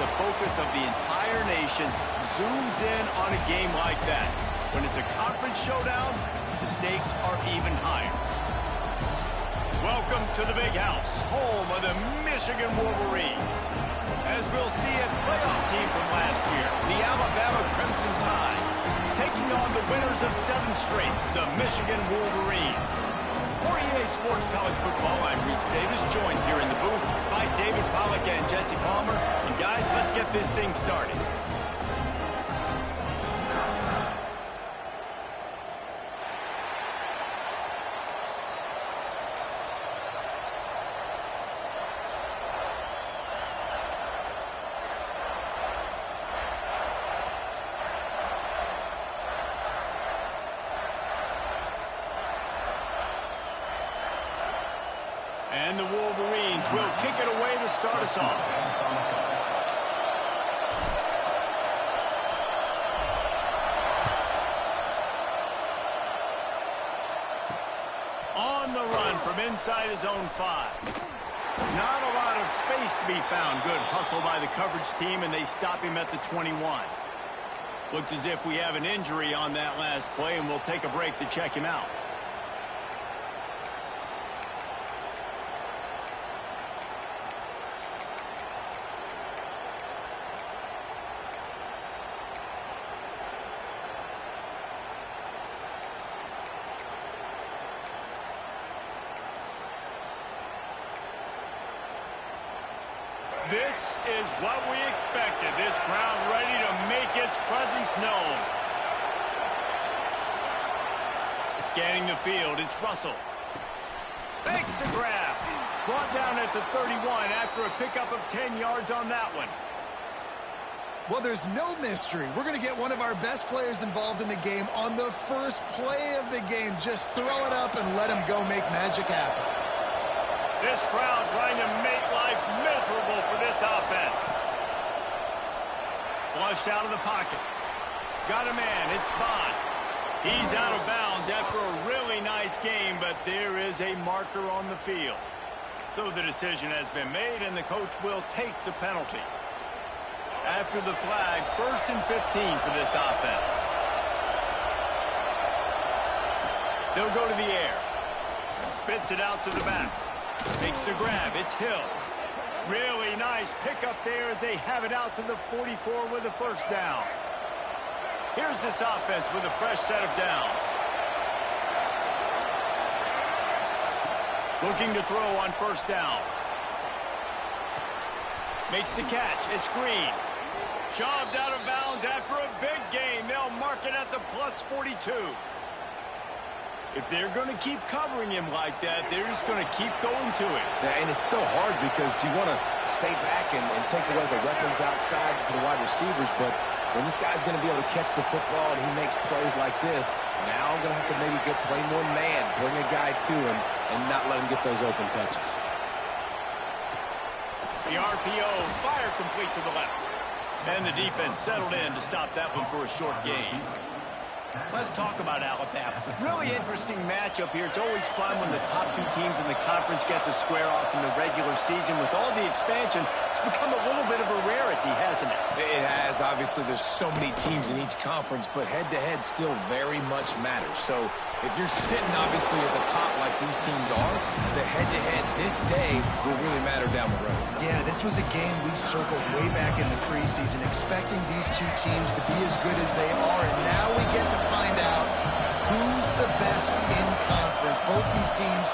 the focus of the entire nation zooms in on a game like that. When it's a conference showdown, the stakes are even higher. Welcome to the Big House, home of the Michigan Wolverines. As we'll see, a playoff team from last year, the Alabama Crimson Tide, taking on the winners of 7 straight, the Michigan Wolverines. For EA Sports College Football, I'm Reese Davis, joined here in the booth by David Pollack and Jesse Palmer. And guys, let's get this thing started. And the Wolverines will kick it away to start us off. On the run from inside his own 5. Not a lot of space to be found. Good hustle by the coverage team, and they stop him at the 21. Looks as if we have an injury on that last play, and we'll take a break to check him out. This is what we expected. This crowd ready to make its presence known. Scanning the field, it's Russell. Thanks to grab. Brought down at the 31 after a pickup of 10 yards on that one. Well, there's no mystery. We're going to get one of our best players involved in the game on the first play of the game. Just throw it up and let him go make magic happen. This crowd trying to make life miserable for this offense. Flushed out of the pocket. Got a man, it's Bond. He's out of bounds after a really nice game, but there is a marker on the field. So the decision has been made, and the coach will take the penalty. After the flag, 1st and 15 for this offense. They'll go to the air. Spits it out to the back. Makes the grab. It's Hill. Really nice pickup there as they have it out to the 44 with a first down. Here's this offense with a fresh set of downs. Looking to throw on first down. Makes the catch. It's Green. Shoved out of bounds after a big gain. They'll mark it at the plus 42. If they're going to keep covering him like that, they're just going to keep going to it. Yeah, and it's so hard because you want to stay back and take away the weapons outside for the wide receivers, but when this guy's going to be able to catch the football and he makes plays like this, now I'm going to have to maybe play more man, bring a guy to him, and not let him get those open touches. The RPO, fire complete to the left. And the defense settled in to stop that one for a short gain. Let's talk about Alabama. Really interesting matchup here. It's always fun when the top 2 teams in the conference get to square off in the regular season. With all the expansion, it's become a little bit of a rarity, hasn't it? It has. Obviously, there's so many teams in each conference, but head-to-head still very much matters. So if you're sitting, obviously, at the top like these teams are, the head-to-head this day will really matter down the road. Yeah, this was a game we circled way back in the preseason, expecting these 2 teams to be as good as they are, and now we get to find out who's the best in conference. Both these teams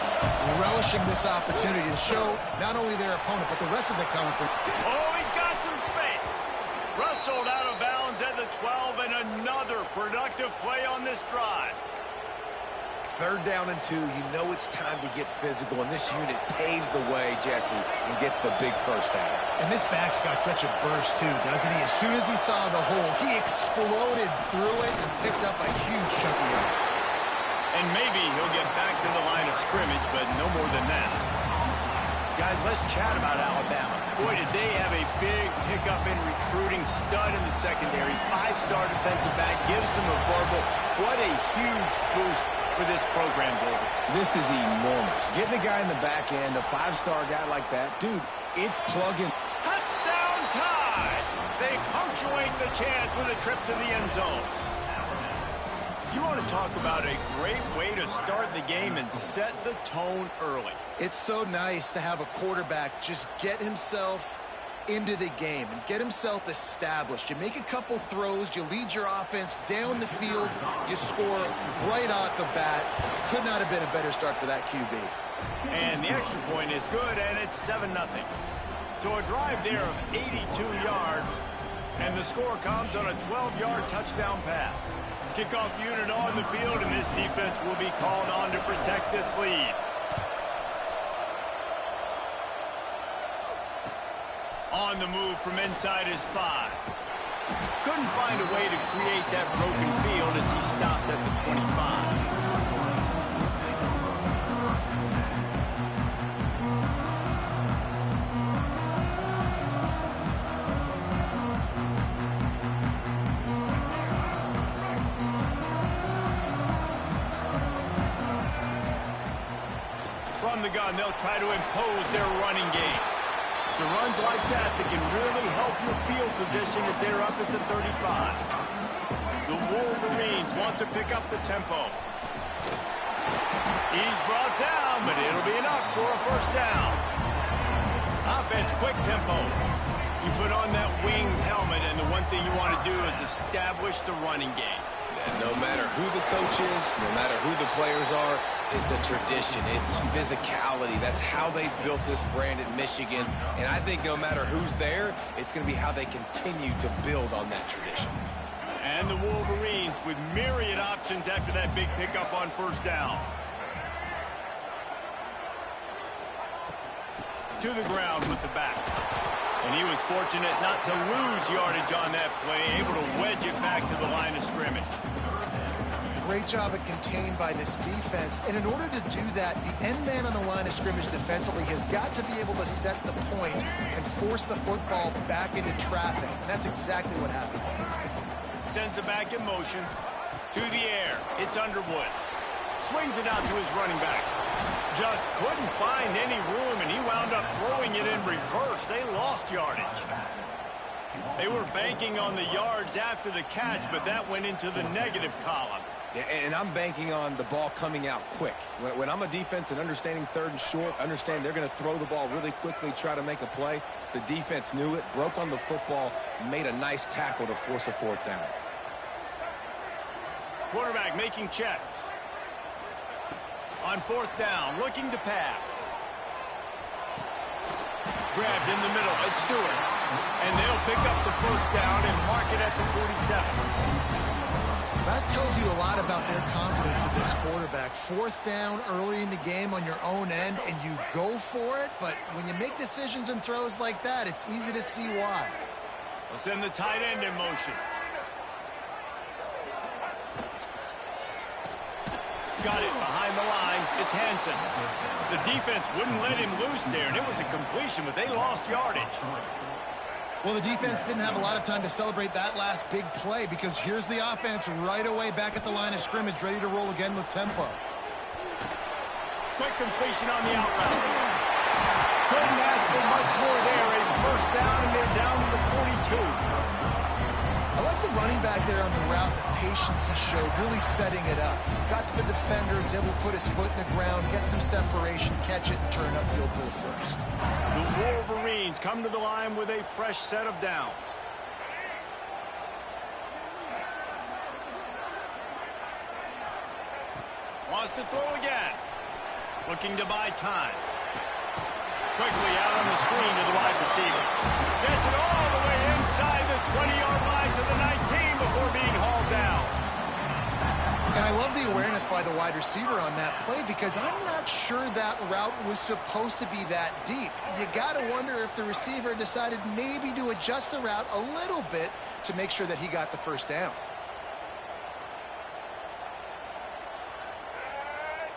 relishing this opportunity to show not only their opponent, but the rest of the conference. Oh, he's got some space. Rustled out of bounds at the 12, and another productive play on this drive. 3rd down and 2, you know it's time to get physical, and this unit paves the way, Jesse, and gets the big first down. And this back's got such a burst, too, doesn't he? As soon as he saw the hole, he exploded through it and picked up a huge chunk of yards. And maybe he'll get back to the line of scrimmage, but no more than that. Guys, let's chat about Alabama. Boy, did they have a big pickup in recruiting. Stud in the secondary. 5-star defensive back. Gives them a verbal. What a huge boost for this program, David. This is enormous. Getting a guy in the back end, a 5-star guy like that, dude, it's plug-in. Touchdown Tide! punctuate the chance with a trip to the end zone. You want to talk about a great way to start the game and set the tone early. It's so nice to have a quarterback just get himself into the game and get himself established. You make a couple throws, you lead your offense down the field, you score right off the bat. Could not have been a better start for that QB. And the extra point is good, and it's 7-0. So a drive there of 82 yards, and the score comes on a 12-yard touchdown pass. Kickoff unit on the field, and this defense will be called on to protect this lead. On the move from inside his 5. Couldn't find a way to create that broken field as he stopped at the 25. From the gun, they'll try to impose their running game. It's runs like that can really help your field position as they're up at the 35. The Wolverines want to pick up the tempo. He's brought down, but it'll be enough for a first down. Offense, quick tempo. You put on that winged helmet, and the one thing you want to do is establish the running game. No matter who the coach is, no matter who the players are, it's a tradition. It's physicality. That's how they built this brand at Michigan. And I think no matter who's there, it's going to be how they continue to build on that tradition. And the Wolverines with myriad options after that big pickup on first down. To the ground with the back. And he was fortunate not to lose yardage on that play, able to wedge it back to the line of scrimmage. Great job at contained by this defense. And in order to do that, the end man on the line of scrimmage defensively has got to be able to set the point and force the football back into traffic. And that's exactly what happened. Sends it back in motion. To the air. It's Underwood. Swings it out to his running back. Just couldn't find any room, and he wound up throwing it in reverse. They lost yardage. They were banking on the yards after the catch, but that went into the negative column. Yeah, and I'm banking on the ball coming out quick. When I'm a defense and understanding third and short, understand they're going to throw the ball really quickly, try to make a play. The defense knew it, broke on the football, made a nice tackle to force a fourth down. Quarterback making checks. On fourth down, looking to pass. Grabbed in the middle, it's Stewart. And they'll pick up the first down and mark it at the 47. That tells you a lot about their confidence in this quarterback. Fourth down early in the game on your own end, and you go for it. But when you make decisions and throws like that, it's easy to see why. They'll send the tight end in motion. Got it behind the line. It's Hansen. The defense wouldn't let him loose there, and it was a completion, but they lost yardage. Well, the defense didn't have a lot of time to celebrate that last big play because here's the offense right away back at the line of scrimmage, ready to roll again with tempo. Quick completion on the out route. Couldn't ask for much more there. A first down, and they're down to the 42. I like the running back there on the route, the patience he showed, really setting it up. Got to the defender, was able to put his foot in the ground, get some separation, catch it, and turn upfield for the first. The Wolverines come to the line with a fresh set of downs. Wants to throw again. Looking to buy time. Quickly out on the screen to the wide receiver. Gets it all the way inside the 20-yard line to the 19 before being hauled down. And I love the awareness by the wide receiver on that play because I'm not sure that route was supposed to be that deep. You got to wonder if the receiver decided maybe to adjust the route a little bit to make sure that he got the first down.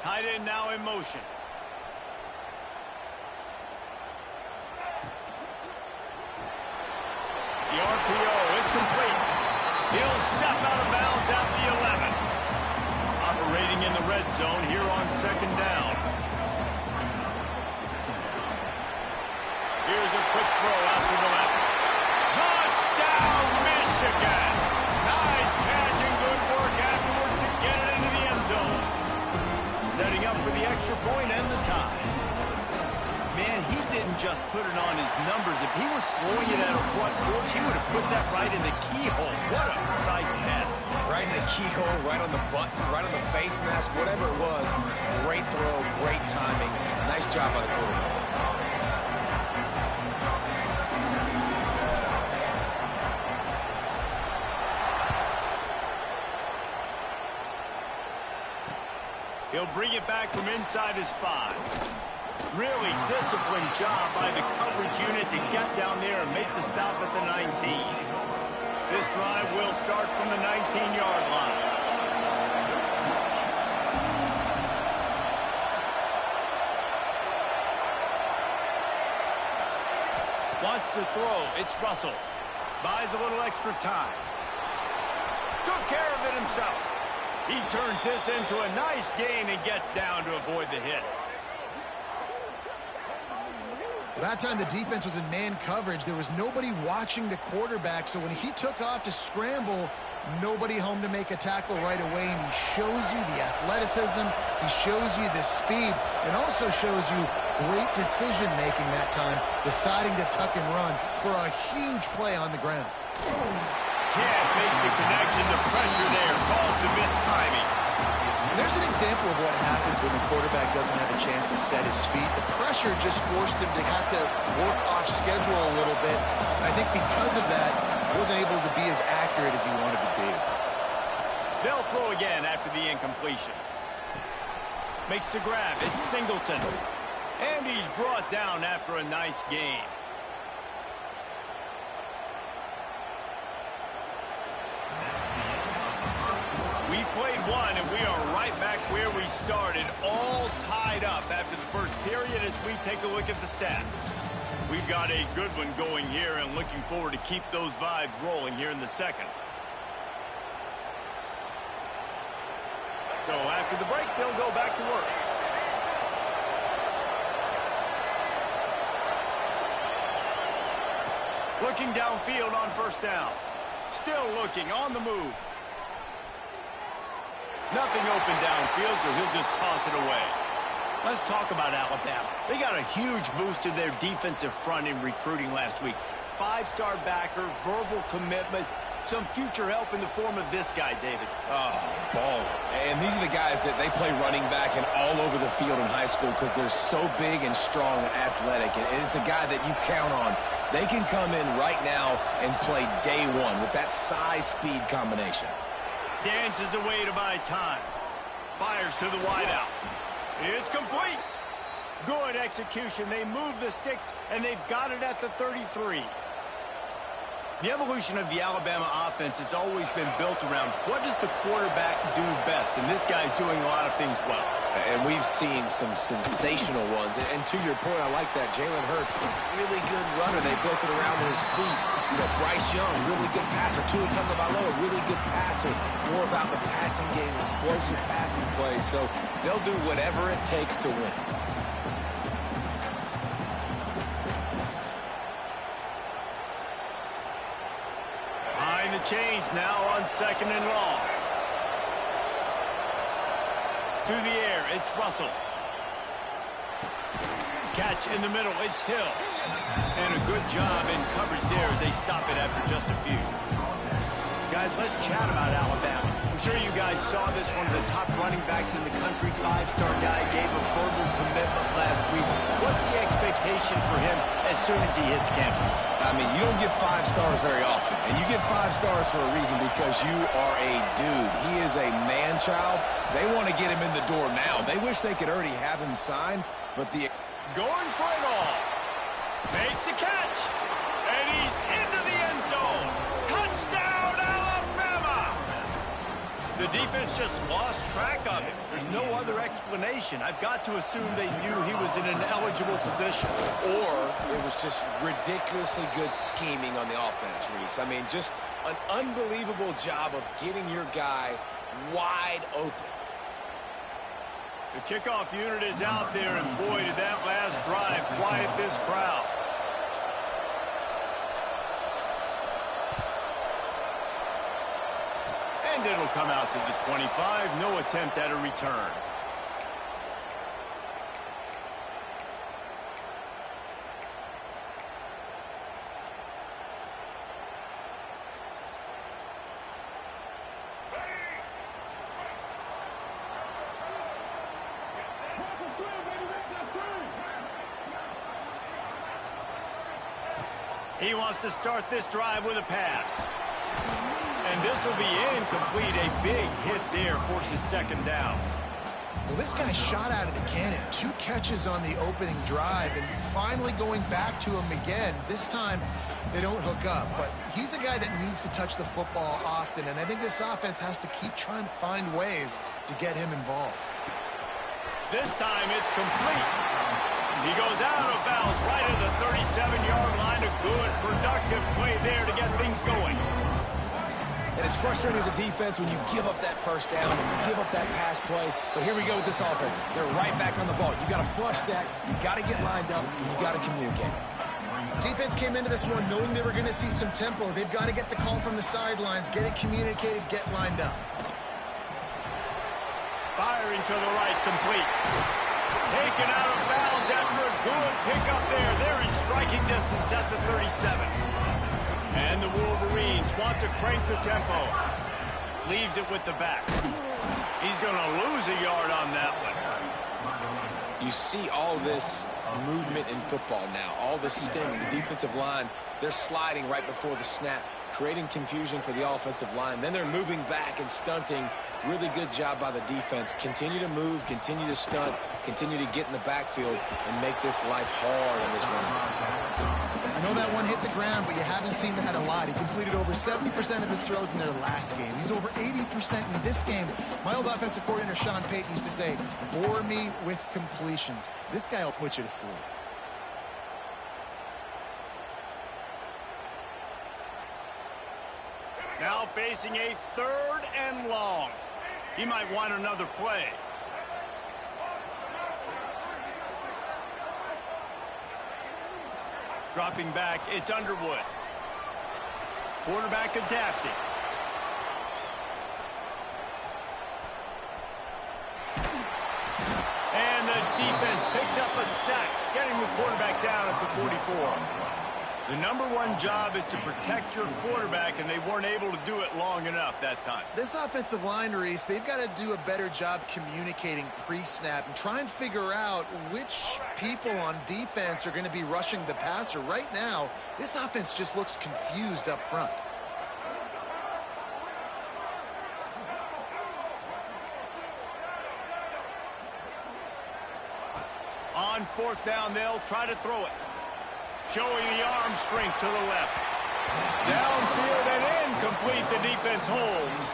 Tight end now in motion. The RPO, it's complete. He'll step out of bounds at the 11. Operating in the red zone here on second down. Here's a quick throw out to the left. Touchdown, up for the extra point and the tie. Man, he didn't just put it on his numbers. If he were throwing it at a front porch, he would have put that right in the keyhole. What a precise pass. Right in the keyhole, right on the button, right on the face mask, whatever it was. Great throw, great timing. Nice job by the quarterback. He'll bring it back from inside his 5. Really disciplined job by the coverage unit to get down there and make the stop at the 19. This drive will start from the 19-yard line. Wants to throw. It's Russell. Buys a little extra time. Took care of it himself. He turns this into a nice gain and gets down to avoid the hit. That time the defense was in man coverage. There was nobody watching the quarterback, so when he took off to scramble, nobody home to make a tackle right away, and he shows you the athleticism, he shows you the speed, and also shows you great decision-making that time, deciding to tuck and run for a huge play on the ground. Can't make the connection. The pressure there calls the missed timing. And there's an example of what happens when the quarterback doesn't have a chance to set his feet. The pressure just forced him to have to work off schedule a little bit. And I think because of that, he wasn't able to be as accurate as he wanted to be. They'll throw again after the incompletion. Makes the grab. It's Singleton. And he's brought down after a nice gain. We played one, and we are right back where we started, all tied up after the first period as we take a look at the stats. We've got a good one going here and looking forward to keep those vibes rolling here in the second. So after the break, they'll go back to work. Looking downfield on first down. Still looking on the move. Nothing open downfield, so he'll just toss it away. Let's talk about Alabama. They got a huge boost to their defensive front in recruiting last week. 5-star backer, verbal commitment, some future help in the form of this guy, David. Oh, baller. And these are the guys that they play running back and all over the field in high school because they're so big and strong and athletic. And it's a guy that you count on. They can come in right now and play day one with that size-speed combination. Dances away to buy time. Fires to the wideout. It's complete. Good execution. They move the sticks, and they've got it at the 33. The evolution of the Alabama offense has always been built around what does the quarterback do best, and this guy's doing a lot of things well. And we've seen some sensational ones. And to your point, I like that. Jalen Hurts, really good runner. They built it around his feet. You know, Bryce Young, really good passer. Tua Tagovailoa, really good passer. More about the passing game, explosive passing plays. So they'll do whatever it takes to win. Behind the chains now on second and long. To the air, it's Russell. Catch in the middle, it's Hill. And a good job in coverage there as they stop it after just a few. Guys, let's chat about Alabama. I'm sure you guys saw this, one of the top running backs in the country, 5-star guy, gave a verbal commitment last week. What's the expectation for him as soon as he hits campus? I mean, you don't get 5 stars very often. And you get 5 stars for a reason because you are a dude. He is a man-child. They want to get him in the door now. They wish they could already have him signed, but the... Going for it all. Makes the catch. And he's into the end zone. Touchdown, Alabama! The defense just lost track of it. There's no other explanation. I've got to assume they knew he was in an eligible position. Or it was just ridiculously good scheming on the offense, Reese. I mean, just an unbelievable job of getting your guy wide open. The kickoff unit is out there, and boy, did that last drive quiet this crowd. And it'll come out to the 25. No attempt at a return. He wants to start this drive with a pass. And this will be incomplete. A big hit there forces second down. Well, this guy shot out of the cannon. 2 catches on the opening drive, and finally going back to him again. This time, they don't hook up. But he's a guy that needs to touch the football often, and I think this offense has to keep trying to find ways to get him involved. This time, it's complete. He goes out of bounds right at the 37-yard line. A good, productive play there to get things going. And it's frustrating as a defense when you give up that first down and you give up that pass play. But here we go with this offense. They're right back on the ball. You got to flush that. You got to get lined up, and you got to communicate. Defense came into this one knowing they were going to see some tempo. They've got to get the call from the sidelines, get it communicated, get lined up. Firing to the right, complete. Taken out of bounds after a good pickup there. They're in striking distance at the 37. And the Wolverines want to crank the tempo. Leaves it with the back. He's going to lose a yard on that one. You see all this movement in football now. All the stemming. The defensive line, they're sliding right before the snap, creating confusion for the offensive line. Then they're moving back and stunting. Really good job by the defense. Continue to move, continue to stunt, continue to get in the backfield and make this life hard on this run. I know that one hit the ground, but you haven't seen that a lot. He completed over 70% of his throws in their last game. He's over 80% in this game. My old offensive coordinator, Sean Payton, used to say, bore me with completions. This guy will put you to sleep. Now facing a 3rd and long. He might want another play. Dropping back, it's Underwood. Quarterback adapting. And the defense picks up a sack, getting the quarterback down at the 44. The #1 job is to protect your quarterback, and they weren't able to do it long enough that time. This offensive line, Reese, they've got to do a better job communicating pre-snap and try and figure out which people on defense are going to be rushing the passer. Right now, this offense just looks confused up front. On 4th down, they'll try to throw it. Showing the arm strength to the left. Downfield and incomplete. The defense holds.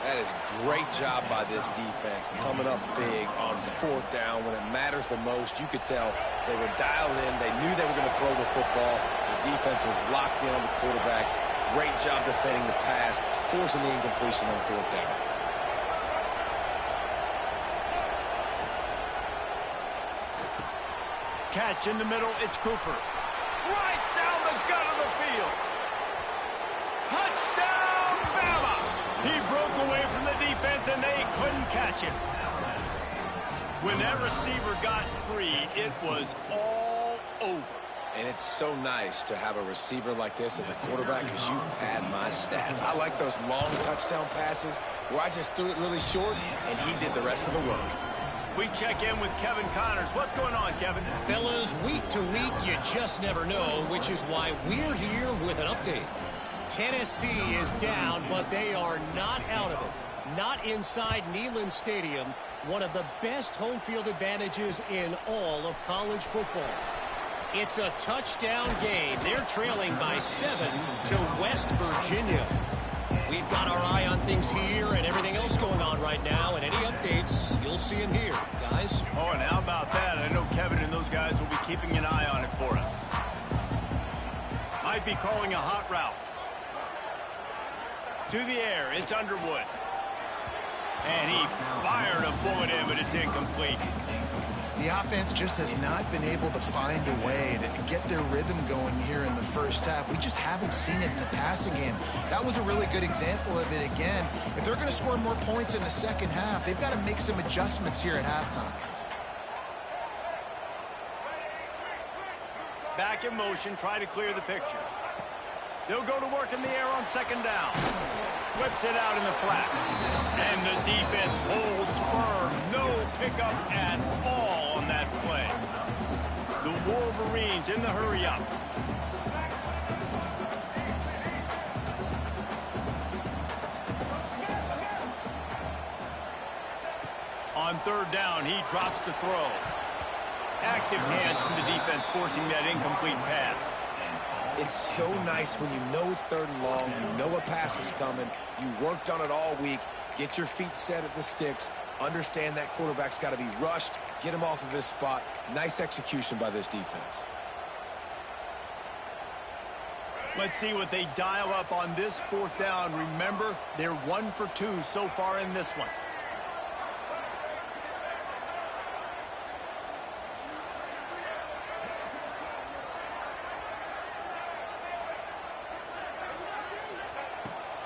That is a great job by this defense, coming up big on 4th down when it matters the most. You could tell they were dialed in. They knew they were going to throw the football. The defense was locked in on the quarterback. Great job defending the pass, forcing the incompletion on 4th down. Catch in the middle. It's Cooper. Right down the gut of the field. Touchdown, Bama! He broke away from the defense, and they couldn't catch him. When that receiver got free, it was all over. And it's so nice to have a receiver like this as a quarterback because you pad my stats. I like those long touchdown passes where I just threw it really short, and he did the rest of the work. We check in with Kevin Connors. What's going on, Kevin? Fellas, week to week, you just never know, which is why we're here with an update. Tennessee is down, but they are not out of it. Not inside Neyland Stadium, one of the best home field advantages in all of college football. It's a touchdown game. They're trailing by 7 to West Virginia. We've got our eye on things here and everything else going on right now, and any updates, you'll see them here, guys. Oh, and how about that? I know Kevin and those guys will be keeping an eye on it for us. Might be calling a hot route. To the air, it's Underwood. And he fired a bullet in, but it's incomplete. The offense just has not been able to find a way to get their rhythm going here in the first half. We just haven't seen it in the passing game. That was a really good example of it again. If they're going to score more points in the second half, they've got to make some adjustments here at halftime. Back in motion, try to clear the picture. They'll go to work in the air on 2nd down. Flips it out in the flat. And the defense holds firm. No pickup at all on that play. The Wolverines in the hurry up. On third down, he drops the throw. Active hands from the defense forcing that incomplete pass. It's so nice when you know it's third and long, you know a pass is coming, you worked on it all week, get your feet set at the sticks, understand that quarterback's got to be rushed, get him off of his spot. Nice execution by this defense. Let's see what they dial up on this fourth down. Remember, they're 1 for 2 so far in this one.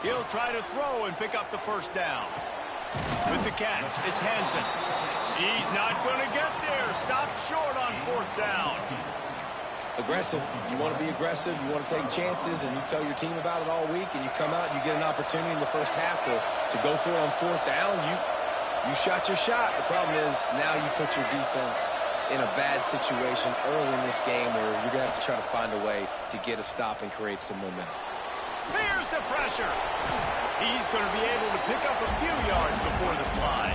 He'll try to throw and pick up the first down. With the catch, it's Hansen. He's not going to get there. Stopped short on fourth down. Aggressive. You want to be aggressive. You want to take chances, and you tell your team about it all week, and you come out and you get an opportunity in the first half to go for it on fourth down. You shot your shot. The problem is now you put your defense in a bad situation early in this game where you're going to have to try to find a way to get a stop and create some momentum. Here's the pressure. He's going to be able to pick up a few yards before the slide.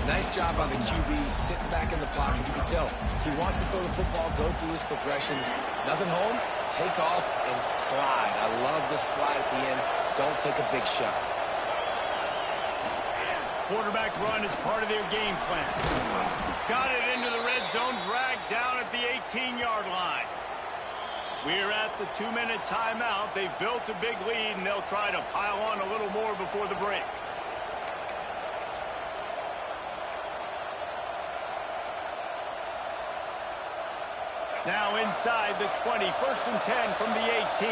Nice job by the QB, sitting back in the pocket. You can tell he wants to throw the football, go through his progressions. Nothing home, take off, and slide. I love the slide at the end. Don't take a big shot. Quarterback run is part of their game plan. Got it into the red zone, dragged down at the 18-yard line. We're at the 2-minute timeout. They've built a big lead, and they'll try to pile on a little more before the break. Now inside the 20, 1st and 10 from the 18.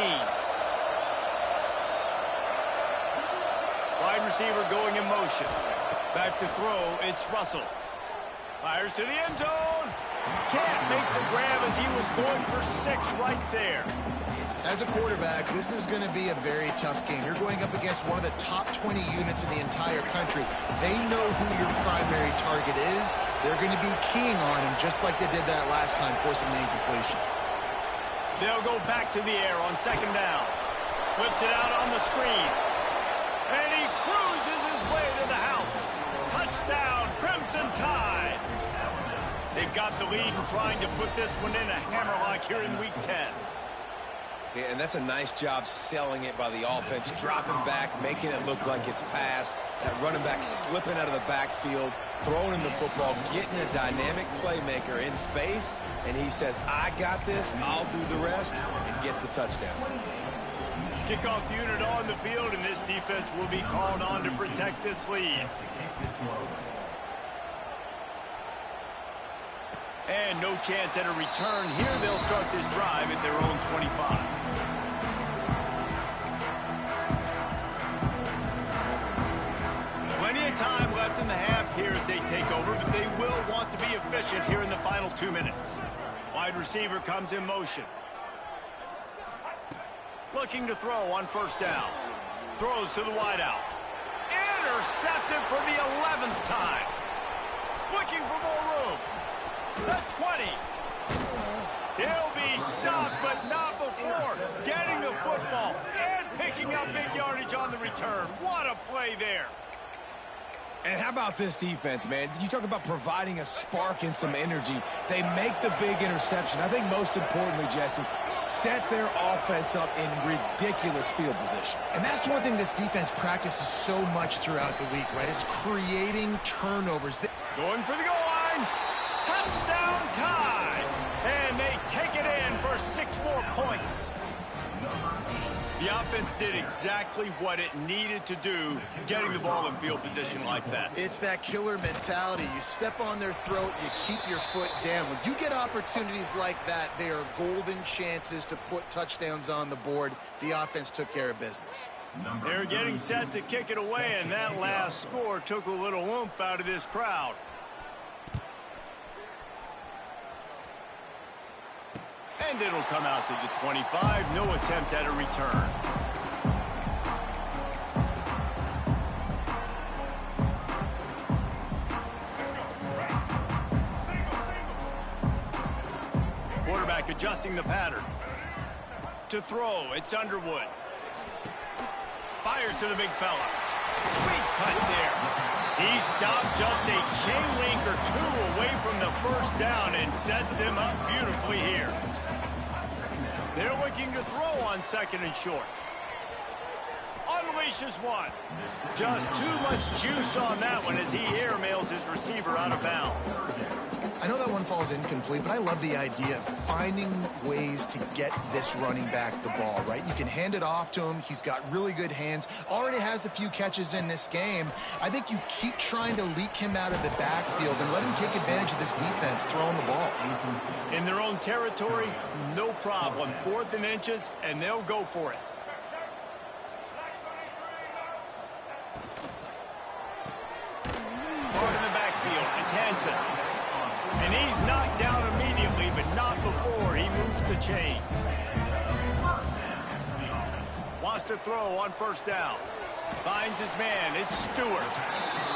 Wide receiver going in motion. Back to throw, it's Russell. Fires to the end zone. Can't make the grab as he was going for 6 right there. As a quarterback, this is going to be a very tough game. You're going up against one of the top 20 units in the entire country. They know who your primary target is. They're going to be keying on him just like they did that last time, forcing the incompletion. They'll go back to the air on 2nd down. Flips it out on the screen. And he cruises his way to the house. Touchdown, Crimson Tide. They've got the lead and trying to put this one in a hammerlock here in Week 10. Yeah, and that's a nice job selling it by the offense, dropping back, making it look like it's pass. That running back slipping out of the backfield, throwing him the football, getting a dynamic playmaker in space, and he says, I got this, I'll do the rest, and gets the touchdown. Kickoff unit on the field, and this defense will be called on to protect this lead. And no chance at a return here. They'll start this drive at their own 25. Plenty of time left in the half here as they take over, but they will want to be efficient here in the final 2 minutes. Wide receiver comes in motion. Looking to throw on 1st down. Throws to the wideout. Intercepted for the 11th time. Looking for more room. The 20. He'll be stopped, but not before getting the football and picking up big yardage on the return. What a play there. And how about this defense, man? You talk about providing a spark and some energy. They make the big interception. I think most importantly, Jesse, set their offense up in ridiculous field position. And that's one thing this defense practices so much throughout the week, right? Is creating turnovers. Going for the goal line. Touchdown Tide. And they take it in for 6 more points. The offense did exactly what it needed to do, getting the ball in field position like that. It's that killer mentality. You step on their throat, you keep your foot down. When you get opportunities like that, they are golden chances to put touchdowns on the board. The offense took care of business. They're getting set to kick it away, and that last score took a little oomph out of this crowd. And it'll come out to the 25. No attempt at a return. Quarterback adjusting the pattern. To throw, it's Underwood. Fires to the big fella. Sweet cut there. He stopped just a chain link or two away from the first down and sets them up beautifully here. They're looking to throw on 2nd and short. Unleashes one. Just too much juice on that one as he airmails his receiver out of bounds. I know that one falls incomplete, but I love the idea of finding ways to get this running back the ball, right? You can hand it off to him. He's got really good hands. Already has a few catches in this game. I think you keep trying to leak him out of the backfield and let him take advantage of this defense throwing the ball. In their own territory, no problem. 4th and inches, and they'll go for it. Part in the backfield, it's Hansen. And he's knocked down immediately, but not before he moves the chains. Wants to throw on 1st down. Finds his man. It's Stewart.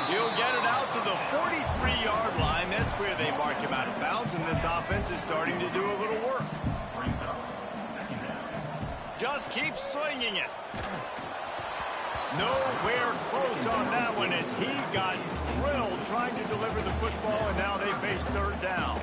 He'll get it out to the 43-yard line. That's where they mark him out of bounds, and this offense is starting to do a little work. Just keeps slinging it. Nowhere close on that one as he got drilled trying to deliver the football, and now they face 3rd down.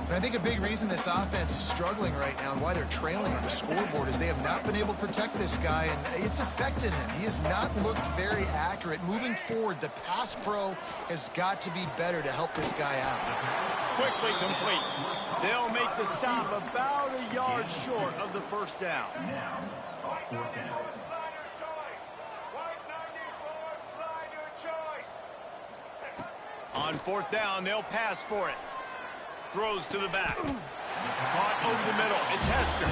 And I think a big reason this offense is struggling right now and why they're trailing on the scoreboard is they have not been able to protect this guy, and it's affected him. He has not looked very accurate. Moving forward, the pass pro has got to be better to help this guy out. Quickly complete. They'll make the stop about a yard short of the 1st down. On 4th down, they'll pass for it. Throws to the back. Caught over the middle. It's Hester.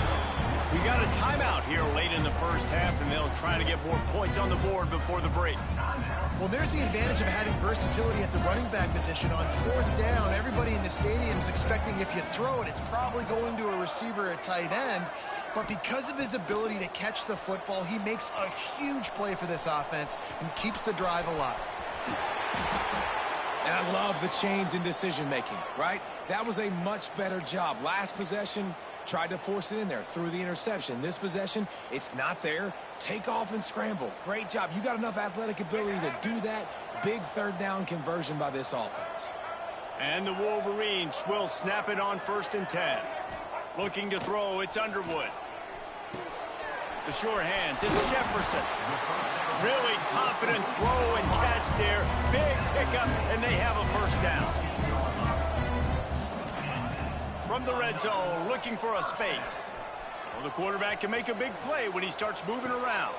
We got a timeout here late in the 1st half, and they'll try to get more points on the board before the break. Well, there's the advantage of having versatility at the running back position. On 4th down, everybody in the stadium is expecting if you throw it, it's probably going to a receiver at tight end. But because of his ability to catch the football, he makes a huge play for this offense and keeps the drive alive. And I love the change in decision-making, right? That was a much better job. Last possession, tried to force it in there, threw the interception. This possession, it's not there. Take off and scramble. Great job. You got enough athletic ability to do that. Big 3rd down conversion by this offense. And the Wolverines will snap it on 1st and 10. Looking to throw, it's Underwood. The sure hands, it's Jefferson. Really confident throw and catch there. Big pickup, and they have a 1st down. From the red zone, looking for a space. Well, the quarterback can make a big play when he starts moving around.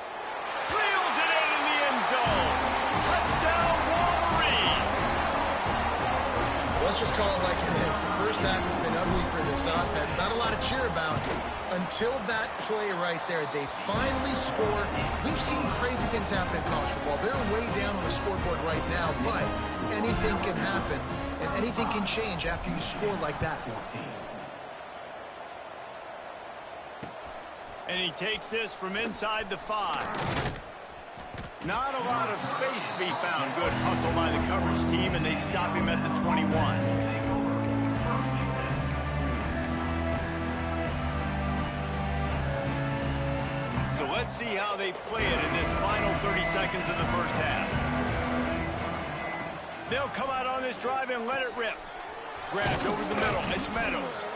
Reels it in the end zone. Touchdown, Wolverines. Let's just call it like it is. The 1st half has been ugly for this offense. Not a lot to cheer about until that play right there. They finally score. We've seen crazy things happen in college football. They're way down on the scoreboard right now, but anything can happen, and anything can change after you score like that. And he takes this from inside the 5. Not a lot of space to be found. Good hustle by the coverage team, and they stop him at the 21. So let's see how they play it in this final 30 seconds of the 1st half. They'll come out on this drive and let it rip. Grabbed over the middle. It's Meadows.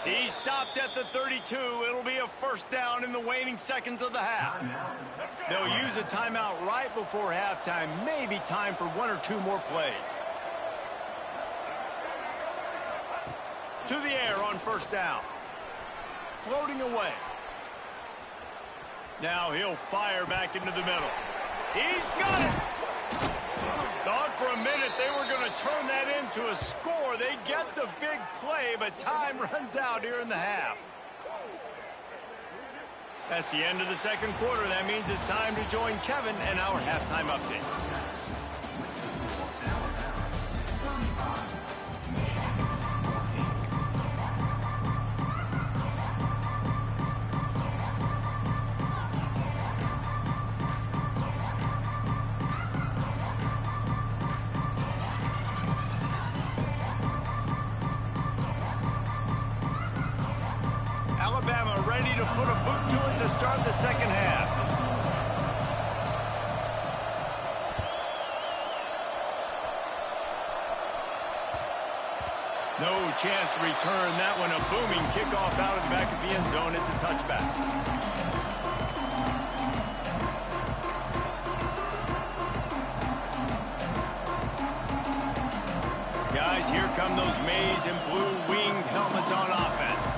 He stopped at the 32. It'll be a 1st down in the waning seconds of the half. They'll use a timeout right before halftime. Maybe time for 1 or 2 more plays. To the air on 1st down. Floating away. Now he'll fire back into the middle. He's got it! Thought for a minute they were going to turn that into a score. They get the big play, but time runs out here in the half. That's the end of the 2nd quarter. That means it's time to join Kevin and our halftime update. Alabama ready to put a boot to it to start the 2nd half. No chance to return that one. A booming kickoff out of the back of the end zone. It's a touchback. Guys, here come those maize and blue winged helmets on offense.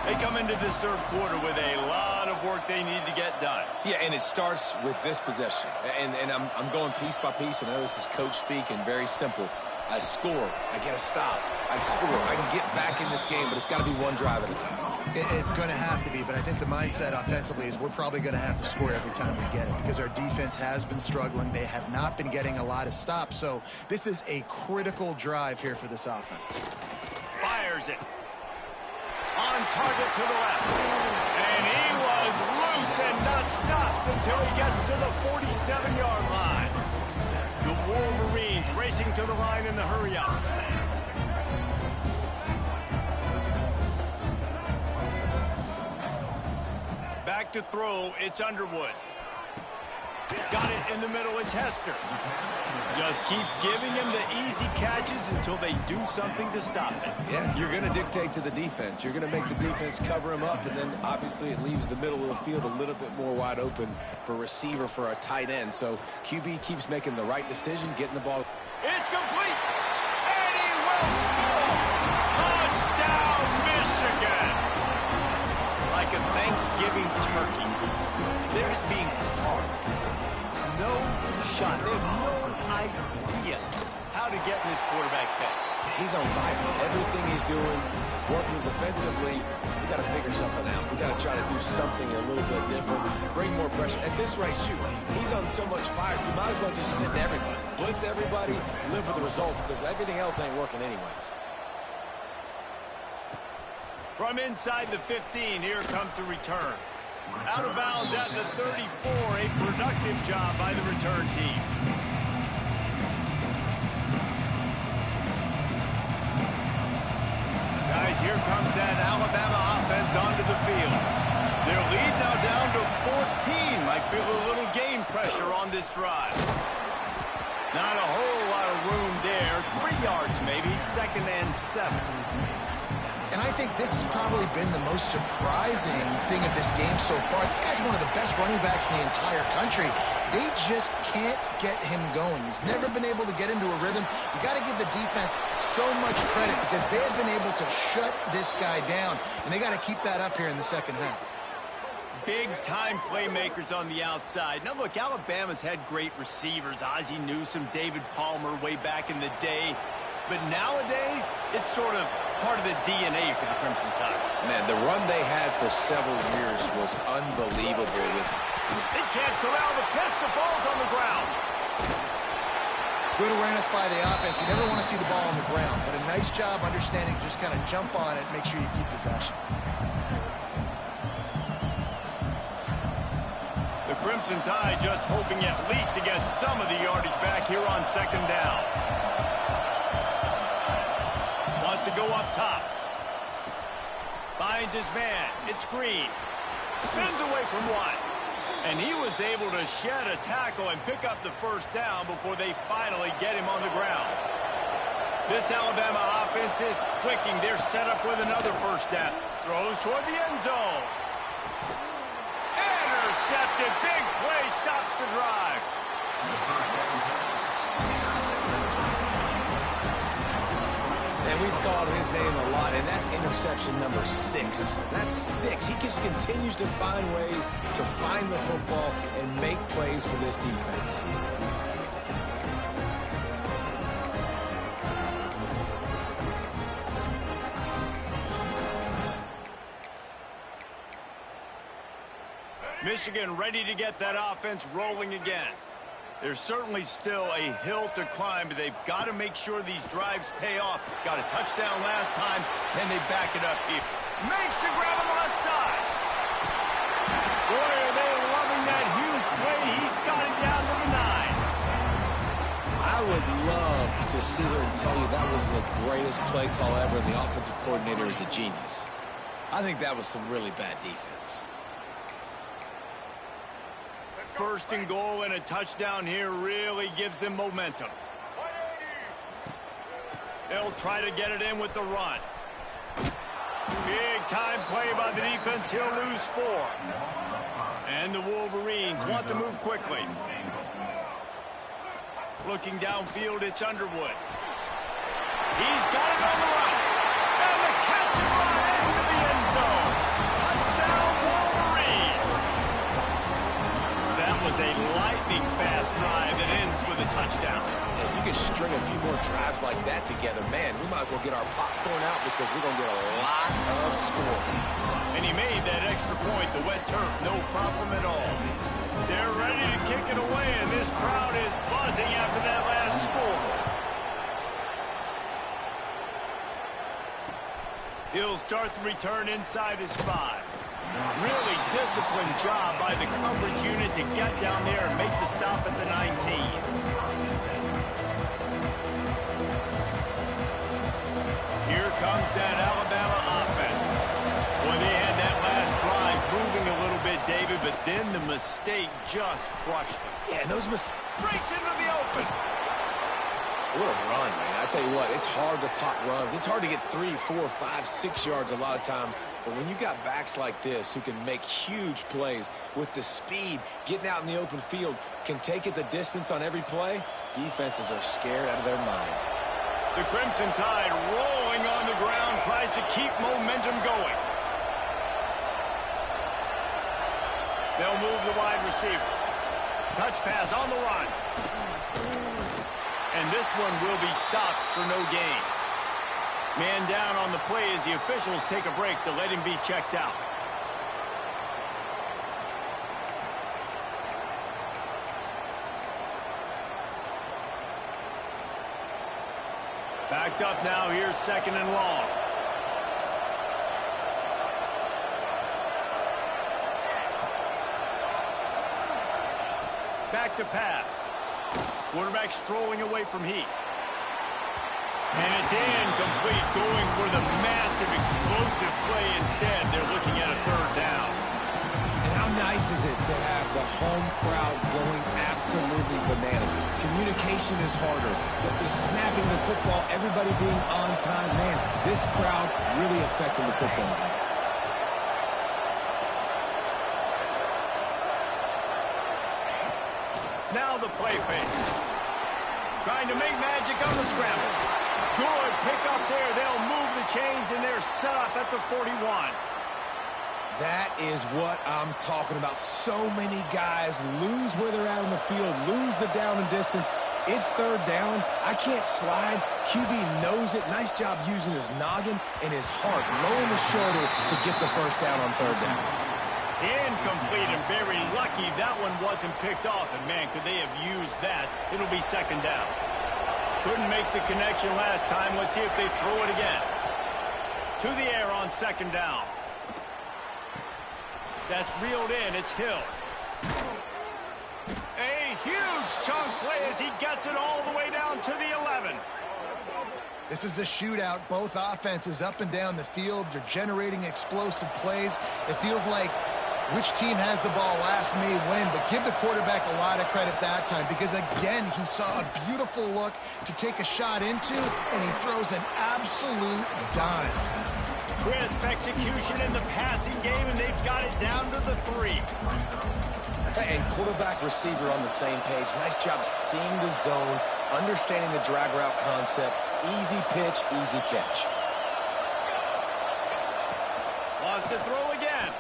They come into this third quarter with a lot of work they need to get done. Yeah, and it starts with this possession. And I'm going piece by piece. I know this is coach speak and very simple. I score. I get a stop. I score. I can get back in this game, but it's got to be one drive at a time. It's going to have to be, but I think the mindset offensively is we're probably going to have to score every time we get it because our defense has been struggling. They have not been getting a lot of stops, so this is a critical drive here for this offense. Fires it. On target to the left. And he was loose and not stopped until he gets to the 47-yard line. The Wolverines racing to the line in the hurry-up. Back to throw, it's Underwood. Got it in the middle, it's Hester. Just keep giving him the easy catches until they do something to stop it. Yeah, you're going to dictate to the defense. You're going to make the defense cover him up, and then obviously it leaves the middle of the field a little bit more wide open for receiver, for a tight end. So QB keeps making the right decision, getting the ball. It's complete, and he will score. Touchdown, Michigan. Like a Thanksgiving turkey, they're just being carved. No shot. They have no idea how to get in this quarterback's head. He's on fire. Everything he's doing is working defensively. We got to figure something out. We got to try to do something a little bit different. Bring more pressure. At this rate, shoot, he's on so much fire. You might as well just send everybody. Blitz everybody, live with the results, because everything else ain't working anyways. From inside the 15, here comes the return. Out of bounds at the 34, a productive job by the return team. Guys, here comes that Alabama offense onto the field. Their lead now down to 14. Might feel a little game pressure on this drive. Not a whole lot of room there. 3 yards maybe, 2nd and 7. And I think this has probably been the most surprising thing of this game so far. This guy's one of the best running backs in the entire country. They just can't get him going. He's never been able to get into a rhythm. You got to give the defense so much credit because they have been able to shut this guy down, and they got to keep that up here in the second half. Big-time playmakers on the outside. Now, look, Alabama's had great receivers. Ozzie Newsome, David Palmer way back in the day. But nowadays, it's sort of part of the DNA for the Crimson Tide. Man, the run they had for several years was unbelievable. They can't corral the pitch. The ball's on the ground. Good awareness by the offense. You never want to see the ball on the ground, but a nice job understanding to just kind of jump on it, make sure you keep possession. The Crimson Tide just hoping at least to get some of the yardage back here on 2nd down. To go up top. Finds his man. It's Green. Spins away from one. And he was able to shed a tackle and pick up the 1st down before they finally get him on the ground. This Alabama offense is clicking. They're set up with another 1st down. Throws toward the end zone. Intercepted. Big play stops the drive. And we've called his name a lot, and that's interception number 6. That's 6. He just continues to find ways to find the football and make plays for this defense. Michigan ready to get that offense rolling again. There's certainly still a hill to climb, but they've got to make sure these drives pay off. Got a touchdown last time. Can they back it up here? Makes the grab on the left side. Boy, are they loving that huge play. He's got it down to the 9. I would love to sit here and tell you that was the greatest play call ever, and the offensive coordinator is a genius. I think that was some really bad defense. 1st and goal, and a touchdown here really gives them momentum. They'll try to get it in with the run. Big time play by the defense. He'll lose 4. And the Wolverines want to move quickly. Looking downfield, it's Underwood. He's got it on the run. And the catch and run into the end zone. Touchdown, Wolverines. That was a lightning-fast drive that ends with a touchdown. If you could string a few more drives like that together, man, we might as well get our popcorn out because we're going to get a lot of scoring. And he made that extra point, the wet turf, no problem at all. They're ready to kick it away, and this crowd is buzzing after that last score. He'll start the return inside his 5. Really disciplined job by the coverage unit to get down there and make the stop at the 19. Here comes that Alabama offense. Well, they had that last drive moving a little bit, David, but then the mistake just crushed them. Yeah, and those mistakes Breaks into the open. What a run, man. I tell you what, it's hard to pop runs. It's hard to get 3, 4, 5, 6 yards a lot of times. But when you got backs like this who can make huge plays with the speed, getting out in the open field, can take it the distance on every play, defenses are scared out of their mind. The Crimson Tide rolling on the ground, tries to keep momentum going. They'll move the wide receiver. Touch pass on the run. And this one will be stopped for no gain. Man down on the play as the officials take a break to let him be checked out. Backed up now, here's 2nd and long. Back to pass. Quarterback strolling away from Heath. And it's incomplete, going for the massive explosive play instead. They're looking at a 3rd down. And how nice is it to have the home crowd going absolutely bananas? Communication is harder, but the snapping the football, everybody being on time, man, this crowd really affecting the football game. Now the play fake. Trying to make magic on the scramble. Good pick up there. They'll move the chains, and they're set up at the 41. That is what I'm talking about. So many guys lose where they're at on the field, lose the down and distance. It's 3rd down. I can't slide. QB knows it. Nice job using his noggin and his heart, lowering the shoulder to get the 1st down on 3rd down. Incomplete, and very lucky that one wasn't picked off. And, man, could they have used that? It'll be 2nd down. Couldn't make the connection last time. Let's see if they throw it again. To the air on 2nd down. That's reeled in. It's Hill. A huge chunk play as he gets it all the way down to the 11. This is a shootout. Both offenses up and down the field. They're generating explosive plays. It feels like which team has the ball last may win, but give the quarterback a lot of credit that time because, again, he saw a beautiful look to take a shot into, and he throws an absolute dime. Crisp execution in the passing game, and they've got it down to the 3. And quarterback receiver on the same page. Nice job seeing the zone, understanding the drag route concept. Easy pitch, easy catch. Lost to throw again.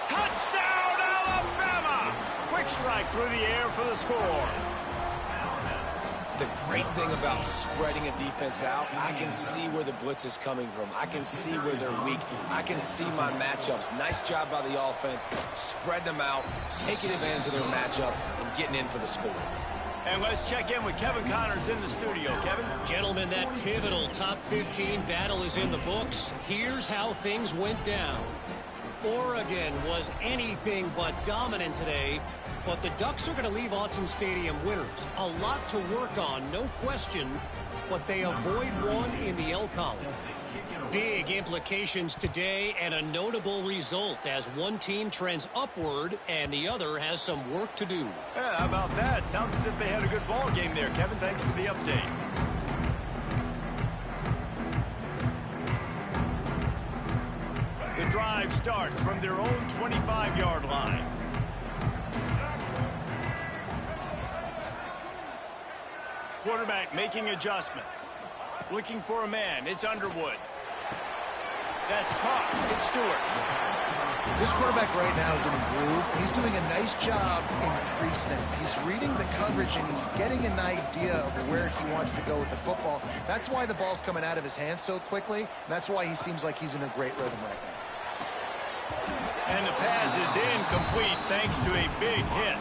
Touchdown, Alabama! Quick strike through the air for the score. The great thing about spreading a defense out, I can see where the blitz is coming from. I can see where they're weak. I can see my matchups. Nice job by the offense, spreading them out, taking advantage of their matchup, and getting in for the score. And let's check in with Kevin Connors in the studio. Kevin? Gentlemen, that pivotal top 15 battle is in the books. Here's how things went down. Oregon was anything but dominant today, but the Ducks are going to leave Autzen Stadium winners. A lot to work on, no question, but they avoid one in the L column. Big implications today and a notable result as one team trends upward and the other has some work to do. Yeah, how about that? Sounds as if they had a good ball game there. Kevin, thanks for the update. The drive starts from their own 25-yard line. Quarterback making adjustments. Looking for a man. It's Underwood. That's caught. It's Stewart. This quarterback right now is in a groove, and he's doing a nice job in pre-snap. He's reading the coverage, and he's getting an idea of where he wants to go with the football. That's why the ball's coming out of his hands so quickly, and that's why he seems like he's in a great rhythm right now. And the pass is incomplete thanks to a big hit.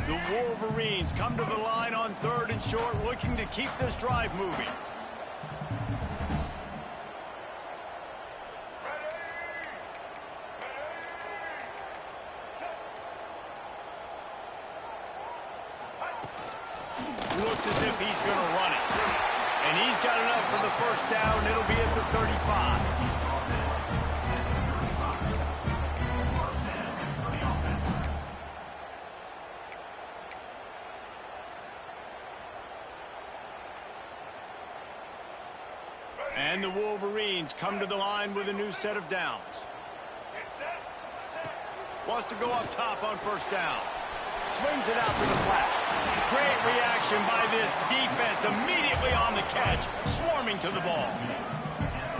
The Wolverines come to the line on 3rd and short, looking to keep this drive moving. Looks as if he's going to run it. And he's got enough for the first down. It'll be at the 35. And the Wolverines come to the line with a new set of downs. Wants to go up top on first down. Swings it out to the flat. Great reaction by this defense, immediately on the catch, swarming to the ball.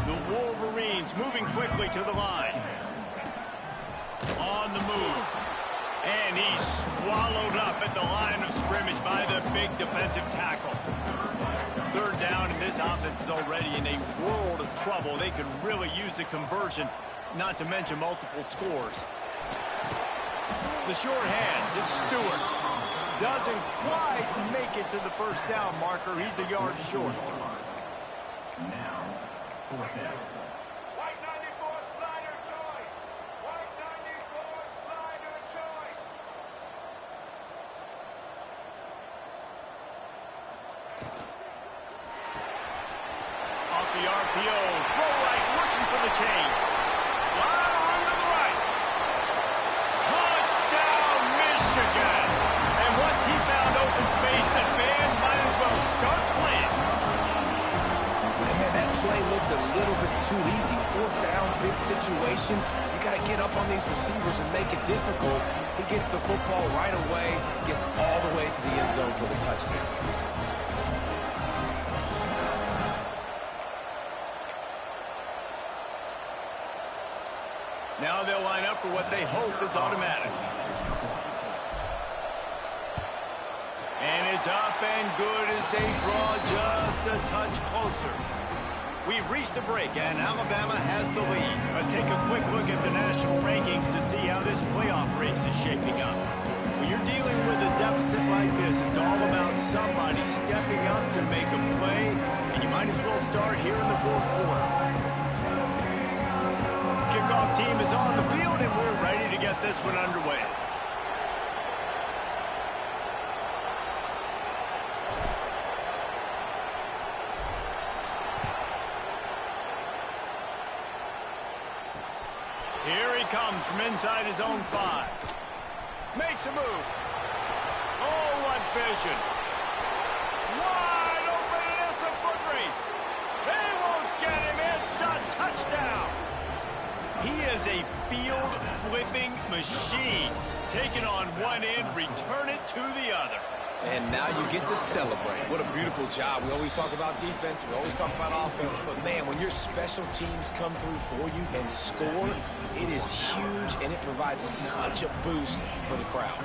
The Wolverines moving quickly to the line. On the move. And he's swallowed up at the line of scrimmage by the big defensive tackle. 3rd down, and this offense is already in a world of trouble. They could really use a conversion, not to mention multiple scores. The short hands, it's Stewart. Doesn't quite make it to the first down marker. He's a yard short. Now, 4th down. White 94 slider choice. White 94 slider choice. Off the RPO, throw right, looking for the chains. Wide run to the right. Touchdown, Michigan. And once he found open space, the band might as well start playing. And man, that play looked a little bit too easy. 4th down, big situation. You got to get up on these receivers and make it difficult. He gets the football right away, gets all the way to the end zone for the touchdown. Now they'll line up for what they hope is automatic. And it's up and good as they draw just a touch closer. We've reached a break, and Alabama has the lead. Let's take a quick look at the national rankings to see how this playoff race is shaping up. When you're dealing with a deficit like this, it's all about somebody stepping up to make a play, and you might as well start here in the 4th quarter. Kickoff team is on the field, and we're ready to get this one underway. Here he comes from inside his own 5. Makes a move. Oh, what vision. Wide open, and it's a foot race. They won't get him. It's a touchdown. He is a field-flipping machine. Take it on one end, return it to the other. And now you get to celebrate. What a beautiful job. We always talk about defense. We always talk about offense. But, man, when your special teams come through for you and score, it is huge, and it provides such a boost for the crowd.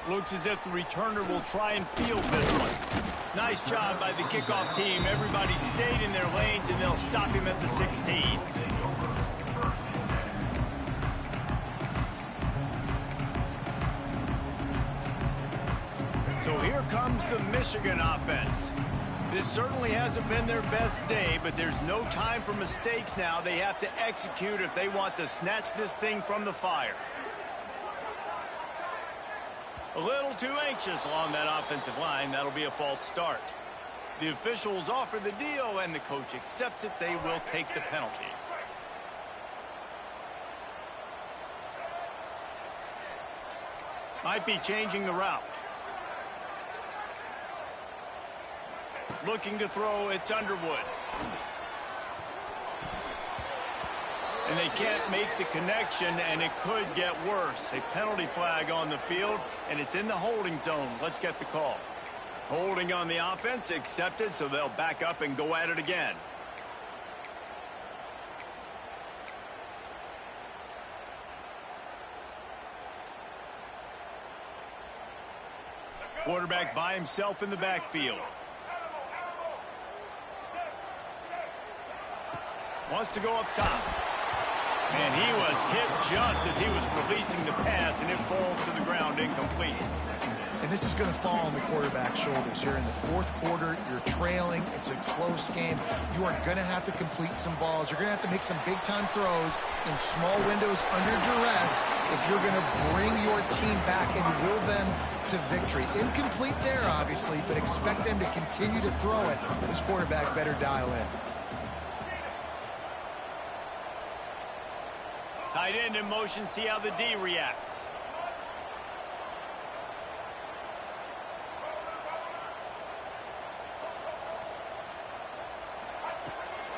Looks as if the returner will try and field this one. Nice job by the kickoff team. Everybody stayed in their lanes, and they'll stop him at the 16. So here comes the Michigan offense. This certainly hasn't been their best day, but there's no time for mistakes now. They have to execute if they want to snatch this thing from the fire. A little too anxious along that offensive line. That'll be a false start. The officials offer the deal, and the coach accepts it. They will take the penalty. Might be changing the route. Looking to throw, it's Underwood. And they can't make the connection, and it could get worse. A penalty flag on the field, and it's in the holding zone. Let's get the call. Holding on the offense, accepted, so they'll back up and go at it again. Quarterback by himself in the backfield. Wants to go up top. And he was hit just as he was releasing the pass, and it falls to the ground incomplete. And this is going to fall on the quarterback's shoulders here in the fourth quarter. You're trailing. It's a close game. You are going to have to complete some balls. You're going to have to make some big-time throws in small windows under duress if you're going to bring your team back and will them to victory. Incomplete there, obviously, but expect them to continue to throw it. This quarterback better dial in. Tight end in motion, see how the D reacts.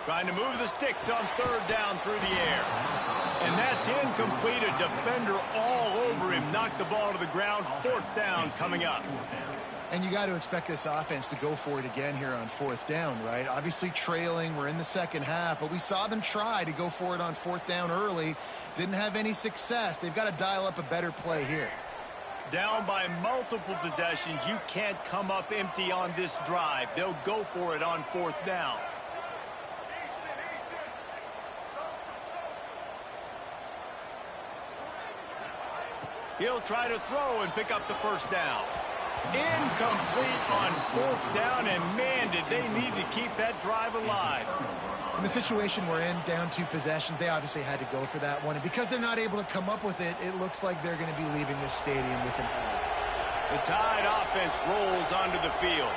Trying to move the sticks on third down through the air. And that's incomplete. A defender all over him. Knocked the ball to the ground. Fourth down coming up. And you got to expect this offense to go for it again here on fourth down, right? Obviously trailing. We're in the second half, but we saw them try to go for it on fourth down early. Didn't have any success. They've got to dial up a better play here. Down by multiple possessions. You can't come up empty on this drive. They'll go for it on fourth down. He'll try to throw and pick up the first down. Incomplete on fourth down, and man, did they need to keep that drive alive. In the situation we're in, down 2 possessions, they obviously had to go for that one. And because they're not able to come up with it, it looks like they're going to be leaving this stadium with an L. The Tide offense rolls onto the field.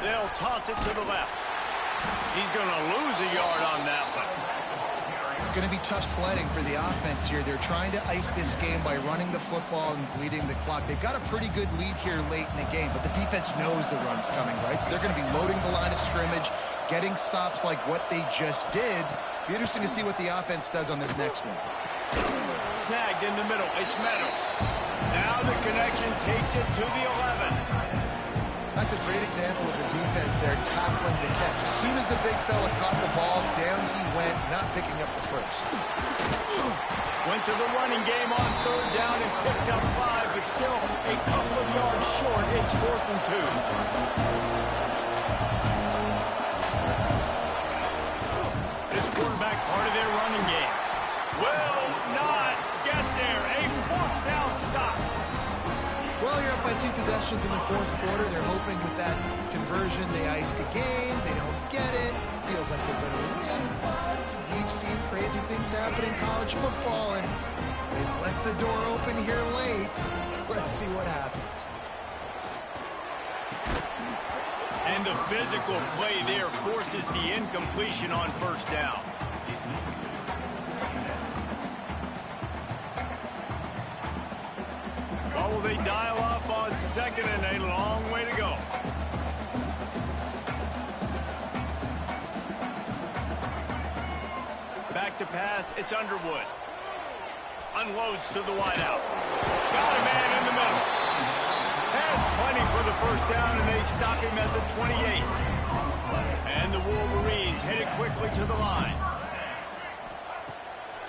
They'll toss it to the left. He's going to lose a yard on that one. It's going to be tough sledding for the offense here. They're trying to ice this game by running the football and bleeding the clock. They've got a pretty good lead here late in the game, but the defense knows the run's coming, right? So they're going to be loading the line of scrimmage, getting stops like what they just did. Be interesting to see what the offense does on this next one. Snagged in the middle. It's Meadows. Now the connection takes it to the 11. That's a great example of the defense there tackling the catch. As soon as the big fella caught the ball, down he went, not picking up the first. Went to the running game on third down and picked up 5, but still a couple of yards short. It's 4th and 2. This quarterback part of their running game will not get there. A 4th down stop. Well, you're up by 2 possessions in the fourth quarter. They're hoping with that conversion they ice the game. They don't get it. Feels like they're going to win, but we've seen crazy things happen in college football, and they've left the door open here late. Let's see what happens. And the physical play there forces the incompletion on first down. Will they dial up on second, and a long way to go. Back to pass, it's Underwood. Unloads to the wideout. Got a man in the middle. Has plenty for the first down, and they stop him at the 28. And the Wolverines headed quickly to the line.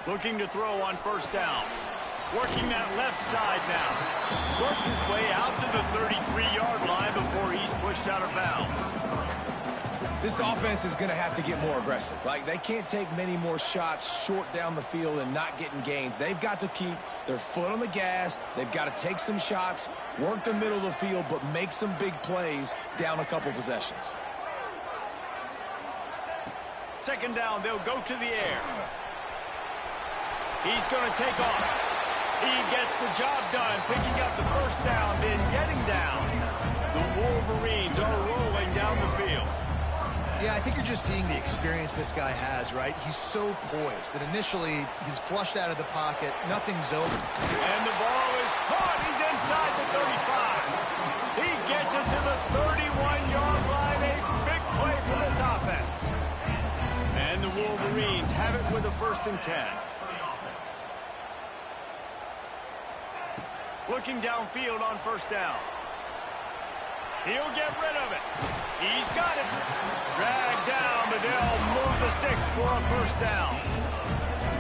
Looking to throw on first down. Working that left side now. Works his way out to the 33-yard line before he's pushed out of bounds. This offense is going to have to get more aggressive. Like, they can't take many more shots short down the field and not getting gains. They've got to keep their foot on the gas. They've got to take some shots, work the middle of the field, but make some big plays down a couple possessions. Second down, they'll go to the air. He's going to take off. He gets the job done, picking up the first down, then getting down. The Wolverines are rolling down the field. Yeah, I think you're just seeing the experience this guy has, right? He's so poised that initially he's flushed out of the pocket, nothing's open. And the ball is caught. He's inside the 35. He gets it to the 31-yard line. A big play for this offense. And the Wolverines have it with a 1st and 10. Looking downfield on 1st down. He'll get rid of it. He's got it. Dragged down, but they'll move the sticks for a 1st down.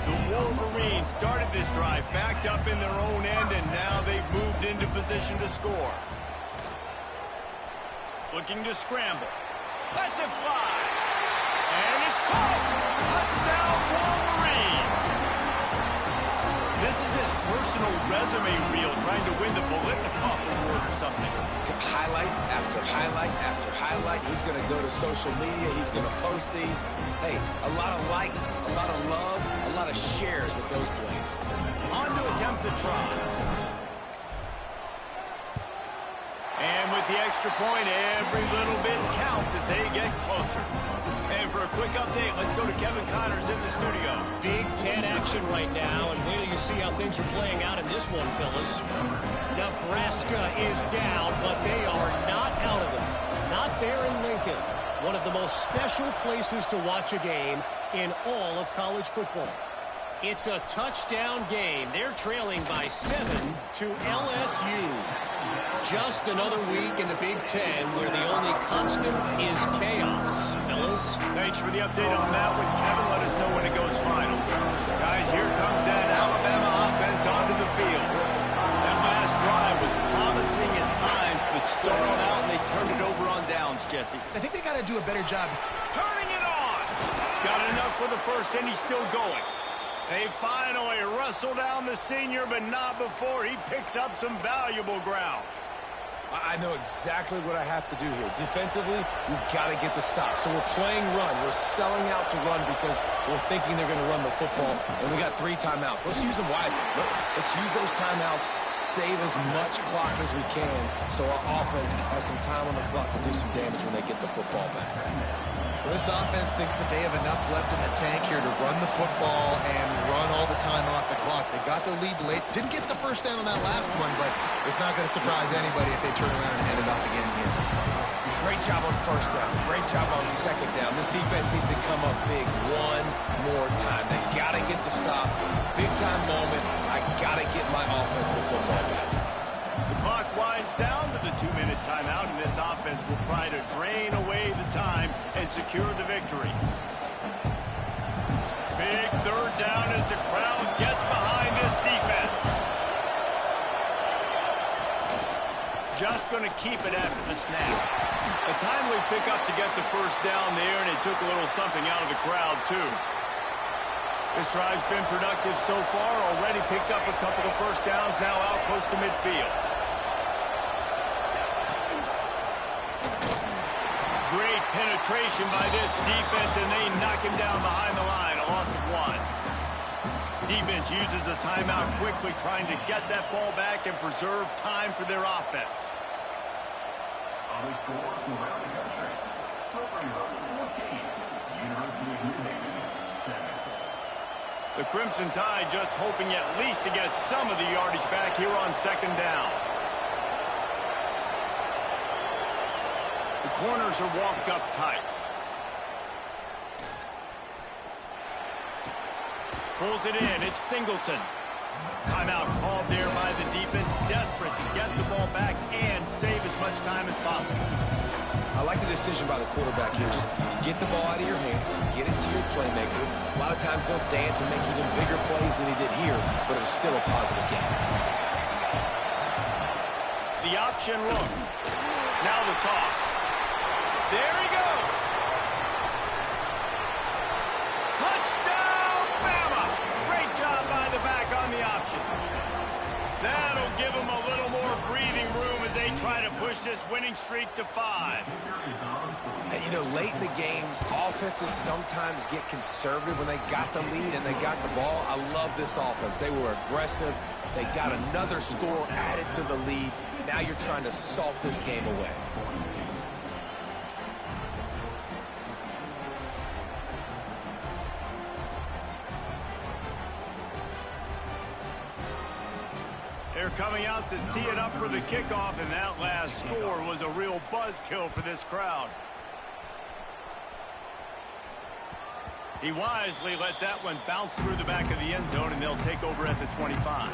The Wolverines started this drive backed up in their own end, and now they've moved into position to score. Looking to scramble. Lets it fly. And it's caught. Touchdown, Wolverines. This is his personal resume reel, trying to win the Bolitnikoff Award or something. Highlight after highlight after highlight. He's going to go to social media. He's going to post these. Hey, a lot of likes, a lot of love, a lot of shares with those plays. On to attempt to try. And with the extra point, every little bit counts as they get closer. And for a quick update, let's go to Kevin Connors in the studio. Big Ten action right now, and wait till you see how things are playing out in this one, fellas. Nebraska is down, but they are not out of it. Not there in Lincoln. One of the most special places to watch a game in all of college football. It's a touchdown game. They're trailing by 7 to LSU. Just another week in the Big Ten where the only constant is chaos. Fellas? Thanks for the update on that one, Kevin. Let us know when it goes final. Guys, here comes that Alabama offense onto the field. That last drive was promising at times, but stalled out and they turned it over on downs, Jesse. I think they got to do a better job. Turning it on! Got enough for the first, and he's still going. They finally wrestle down the senior, but not before he picks up some valuable ground. I know exactly what I have to do here. Defensively, we've got to get the stop. So we're playing run. We're selling out to run because we're thinking they're going to run the football. And we got 3 timeouts. Let's use them wisely. Let's use those timeouts, save as much clock as we can so our offense has some time on the clock to do some damage when they get the football back. Well, this offense thinks that they have enough left in the tank here to run the football and run all the time off the clock. They got the lead late. Didn't get the first down on that last one, but it's not going to surprise anybody if they turn around and hand it off again here. Great job on 1st down. Great job on 2nd down. This defense needs to come up big one more time. They got to get the stop. Big time moment. I got to get my offense the football back. The clock winds down to the 2-minute timeout, and this offense will try to drain away the time and secure the victory. Big 3rd down as the crowd gets behind this defense. Just going to keep it after the snap. A timely pickup to get the first down there, and it took a little something out of the crowd, too. This drive's been productive so far. Already picked up a couple of first downs, now out close to midfield. Great penetration by this defense, and they knock him down behind the line. A loss of 1. Defense uses a timeout quickly, trying to get that ball back and preserve time for their offense. Other scores from around the country. Slippery Road, 14. University of New Haven, 7. The Crimson Tide just hoping at least to get some of the yardage back here on 2nd down. The corners are walked up tight. Pulls it in. It's Singleton. Timeout called there by the defense, desperate to get the ball back and save as much time as possible. I like the decision by the quarterback here. Just get the ball out of your hands, get it to your playmaker. A lot of times they'll dance and make even bigger plays than he did here, but it was still a positive game. The option look. Now the toss. There he goes. Touchdown, Bama. Great job by the back on the option. That'll give them a little more breathing room as they try to push this winning streak to 5. And, you know, late in the games, offenses sometimes get conservative when they got the lead and they got the ball. I love this offense. They were aggressive. They got another score added to the lead. Now you're trying to salt this game away. They're coming out to tee it up for the kickoff, and that last score was a real buzzkill for this crowd. He wisely lets that one bounce through the back of the end zone, and they'll take over at the 25.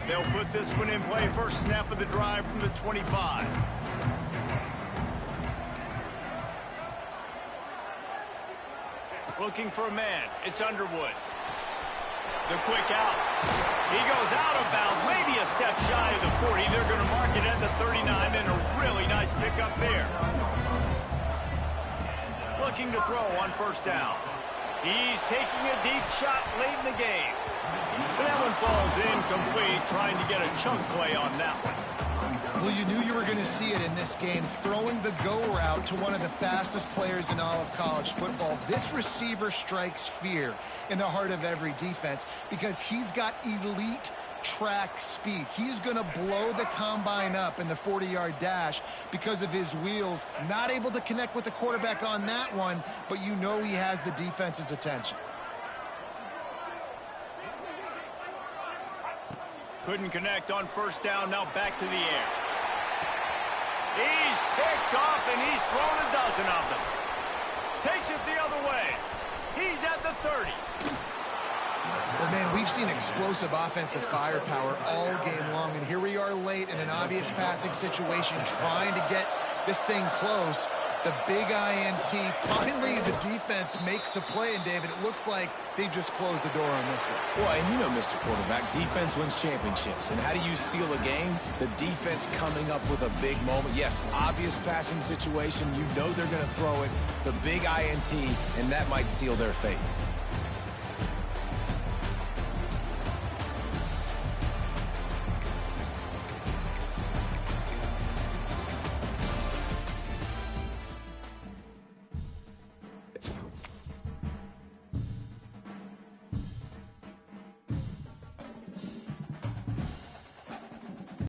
They'll put this one in play. First snap of the drive from the 25. Looking for a man. It's Underwood. The quick out. He goes out of bounds, maybe a step shy of the 40. They're going to mark it at the 39, and a really nice pickup there. Looking to throw on first down. He's taking a deep shot late in the game. That one falls incomplete, trying to get a chunk play on that one. Well, you knew you were going to see it in this game, throwing the go route to one of the fastest players in all of college football. This receiver strikes fear in the heart of every defense because he's got elite track speed. He's going to blow the combine up in the 40-yard dash because of his wheels. Not able to connect with the quarterback on that one, but you know he has the defense's attention. Couldn't connect on first down, now back to the air. He's picked off, and he's thrown a dozen of them. Takes it the other way. He's at the 30. Well, man, we've seen explosive offensive firepower all game long, and here we are late in an obvious passing situation trying to get this thing close. The big INT. Finally, the defense makes a play, and David, it looks like they just closed the door on this one. Well, and you know, Mr. Quarterback, defense wins championships. And how do you seal a game? The defense coming up with a big moment. Yes, obvious passing situation. You know they're going to throw it. The big INT, and that might seal their fate.